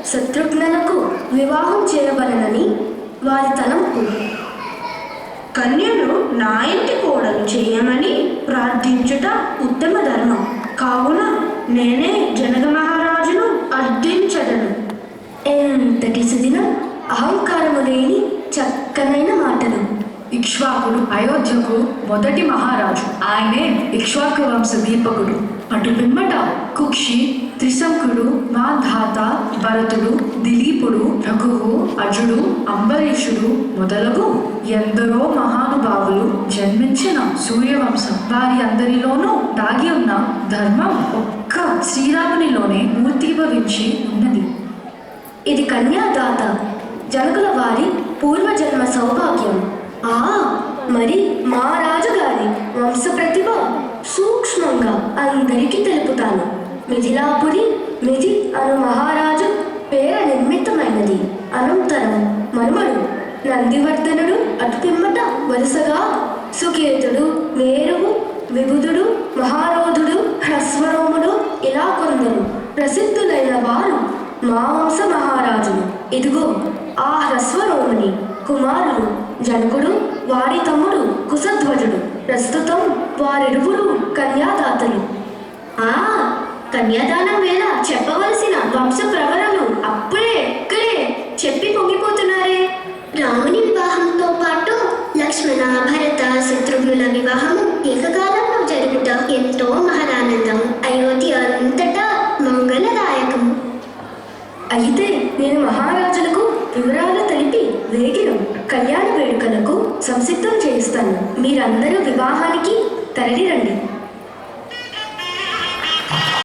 శత్రుఘ్నులకు వివాహం చేయవలెనని వారి తలంపు. కన్యను నా ఇంటి కోడలు చేయమని ప్రార్థించుట ఉత్తమ ధర్మం. కావున నేనే జనక మహారాజును అర్థించదను. ఎంతటి సుదినం, అహంకారము లేని చక్కనైన మాటలు. ఇక్ష్వాకుడు అయోధ్యకు మొదటి మహారాజు. ఆయనే ఇక్ష్వాకు వంశ దీపకుడు. అటు పిమ్మట కుక్షి, త్రిశంకుడు, మాంధాత, భరతుడు, దిలీపుడు, రఘువు, అజుడు, అంబరీషుడు మొదలగు ఎందరో మహానుభావులు జన్మించిన సూర్యవంశం. వారి అందరిలోనూ దాగి ఉన్న ధర్మం ఒక్క శ్రీరామునిలోనే మూర్తిభవించి ఉన్నది. ఇది కన్యాదాత జనకుల వారి పూర్వజన్మ సౌభాగ్యం. మరి మా రాజుగారి వంశ ప్రతిభ సూక్ష్మంగా అందరికీ తెలుపుతాను. మిథిలాపురి మిథి అను మహారాజు పేర నిర్మితమైనది. అనంతరం మనుమడు నందివర్ధనుడు, అటు పిమ్మట వరుసగా సుకేతుడు, మేరువు, విబుధుడు, మహారోధుడు, హ్రస్వరోముడు, ఇలా కొందరు ప్రసిద్ధులైన వారు మా వంశ మహారాజులు. ఇదిగో ఆ హ్రస్వరోముని కుమారుడు జనకుడు, వారి తమ్ముడు కుశధ్వజుడు. ప్రస్తుతం వారిరువురు కన్యాదాతలు. కన్యాదానం వేళ చెప్పవలసిన వంశ ప్రవరలు అప్పుడే ఇక్కడే చెప్పి పొంగిపోతున్నారే. రాముని వివాహంతో పాటు లక్ష్మణ, భరత, శత్రుఘ్నుల వివాహము ఏకకాలంలో జరుగుట ఎంతో మహదానందం. అయోధ్య అంతటా మంగళదాయకం. అయితే నేను మహారాజులకు వివరాలు తెలిపి వేగిరం కళ్యాణ వేడుకలకు సంసిద్ధం చేస్తాను. మీరందరూ వివాహానికి తరలిరండి.